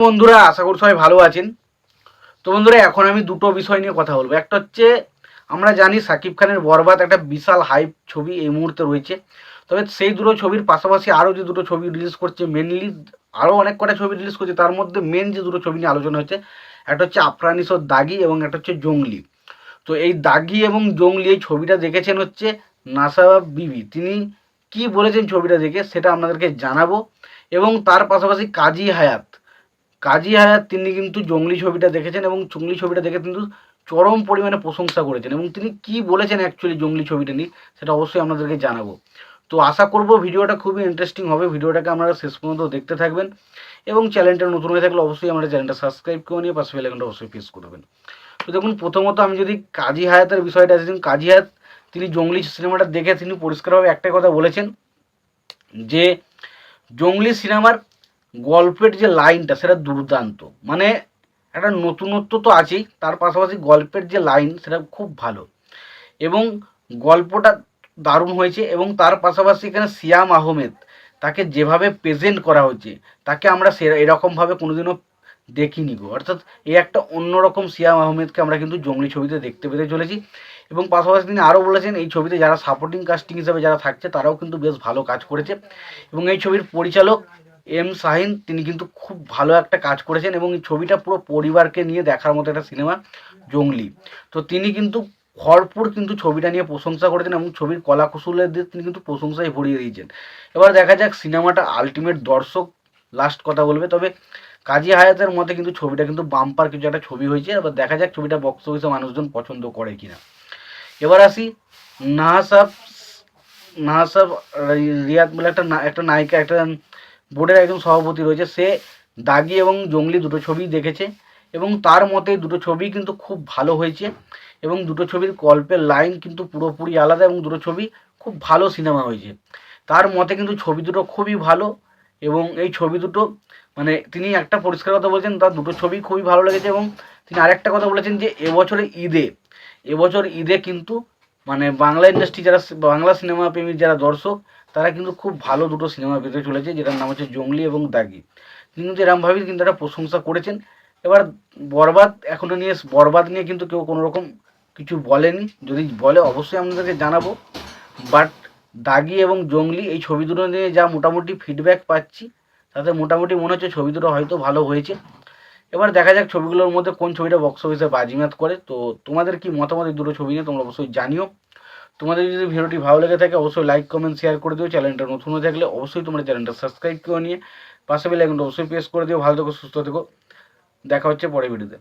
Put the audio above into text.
বন্ধুরা, আশা করি সবাই ভালো আছেন। তো বন্ধুরা, এখন আমি দুটো বিষয় নিয়ে কথা বলবো। একটা হচ্ছে, আমরা জানি সাকিব খানের বরবাদ একটা বিশাল হাইপ ছবি এই মুহূর্তে রয়েছে। তবে সেই দুটো ছবির পাশাপাশি আরও যে দুটো ছবি রিলিজ করছে, মেনলি আরও অনেক কটা ছবি রিলিজ করছে, তার মধ্যে মেন যে দুটো ছবি নিয়ে আলোচনা হচ্ছে, একটা হচ্ছে আফরানিস ও দাগি এবং একটা হচ্ছে জঙ্গলি। তো এই দাগি এবং জঙ্গলি এই ছবিটা দেখেছেন হচ্ছে নাসা বিবি। তিনি কি বলেছেন ছবিটা দেখে সেটা আপনাদেরকে জানাবো। এবং তার পাশাপাশি কাজী হায়াত তিনি কিন্তু জঙ্গলি ছবিটা দেখেছেন এবং জঙ্গলি ছবিটা দেখে কিন্তু চরম পরিমাণে প্রশংসা করেছেন এবং তিনি কি বলেছেন অ্যাকচুয়ালি জঙ্গলি ছবিটা নিয়ে সেটা অবশ্যই আপনাদেরকে জানাবো। তো আশা করব ভিডিওটা খুবই ইন্টারেস্টিং হবে। ভিডিওটাকে আপনারা শেষ পর্যন্ত দেখতে থাকবেন এবং চ্যানেলটা নতুন হয়ে থাকলে অবশ্যই আমাদের চ্যানেলটা সাবস্ক্রাইব করে নিয়ে পাশে বেল আইকনটা অবশ্যই প্রেস করবেন। তো দেখুন, প্রথমত আমি যদি কাজী হায়াতের বিষয়টা আছে, কাজী হায়াত তিনি জঙ্গলি সিনেমাটা দেখে তিনি পরিষ্কারভাবে একটাই কথা বলেছেন যে জঙ্গলি সিনেমার গল্পের যে লাইনটা সেটা দুর্দান্ত। মানে একটা নতুনত্ব তো আছেই, তার পাশাপাশি গল্পের যে লাইন সেটা খুব ভালো এবং গল্পটা দারুণ হয়েছে। এবং তার পাশাপাশি এখানে সিয়াম আহমেদ, তাকে যেভাবে প্রেজেন্ট করা হয়েছে তাকে আমরা এরকমভাবে কোনোদিনও দেখিনি গো। অর্থাৎ এই একটা অন্যরকম সিয়াম আহমেদকে আমরা কিন্তু জঙ্গলি ছবিতে দেখতে পেতে চলেছি। এবং পাশাপাশি তিনি আরও বলেছেন এই ছবিতে যারা সাপোর্টিং কাস্টিং হিসাবে যারা থাকছে তারাও কিন্তু বেশ ভালো কাজ করেছে। এবং এই ছবির পরিচালক এম শাহিন, তিনি কিন্তু খুব ভালো একটা কাজ করেছেন এবং এই ছবিটা পুরো পরিবারকে নিয়ে দেখার মতো একটা সিনেমা জঙ্গলি। তো তিনি কিন্তু ভরপুর কিন্তু ছবিটা নিয়ে প্রশংসা করেছেন এবং ছবির কলা কৌশলের দিয়ে তিনি কিন্তু প্রশংসায় ভরিয়ে দিয়েছেন। এবার দেখা যাক সিনেমাটা আলটিমেট দর্শক লাস্ট কথা বলবে। তবে কাজী হায়াতের মতে কিন্তু ছবিটা কিন্তু বাম্পার কিছু একটা ছবি হয়েছে। এবার দেখা যাক ছবিটা বক্স অফিসে মানুষজন পছন্দ করে কিনা। এবার আসি নাহাসাব নাহাসাব রিয়াদ বলে একটা নায়িকা, একটা বোর্ডের একজন সভাপতি রয়েছে। সে দাগি এবং জঙ্গলি দুটো ছবি দেখেছে এবং তার মতে দুটো ছবি কিন্তু খুব ভালো হয়েছে এবং দুটো ছবির গল্পের লাইন কিন্তু পুরোপুরি আলাদা এবং দুটো ছবি খুব ভালো সিনেমা হয়েছে। তার মতে কিন্তু ছবি দুটো খুবই ভালো এবং এই ছবি দুটো মানে তিনি একটা পরিষ্কার কথা বলছেন, তার দুটো ছবি খুবই ভালো লেগেছে। এবং তিনি আরেকটা কথা বলেছেন যে এবছর ঈদে কিন্তু মানে বাংলা ইন্ডাস্ট্রি যারা বাংলা সিনেমা প্রেমী যারা দর্শক তারা কিন্তু খুব ভালো দুটো সিনেমা পেতে চলেছে, যেটার নাম হচ্ছে জঙ্গলি এবং দাগি। তিনি কিন্তু এরমভাবেই কিন্তু একটা প্রশংসা করেছেন। এবার বরবাদ নিয়ে কিন্তু কেউ কোনো রকম কিছু বলেনি, যদি বলে অবশ্যই আপনাদেরকে জানাবো। বাট দাগি এবং জঙ্গলি এই ছবি দুটো নিয়ে যা মোটামুটি ফিডব্যাক পাচ্ছি তাতে মোটামুটি মনে হচ্ছে ছবি দুটো হয়তো ভালো হয়েছে। এবার দেখা যাক ছবিগুলোর মধ্যে কোন ছবিটা বক্স অফিসে বাজিমাত করে। তো তোমাদের কি মতামত এই দুটো ছবি নিয়ে তোমরা অবশ্যই জানিও। তোমাদের যদি ভিডিওটি ভালো লেগে থাকে অবশ্যই লাইক কমেন্ট শেয়ার করে দিও। চ্যানেলটা নতুন হয়ে থাকলে অবশ্যই তোমরা চ্যানেলটা সাবস্ক্রাইব করে নিয়ে পাশে বেল আইকনটা অবশ্যই প্রেস করে দিও। ভালো থেকো, সুস্থ থেকো, দেখা হচ্ছে পরের ভিডিওতে।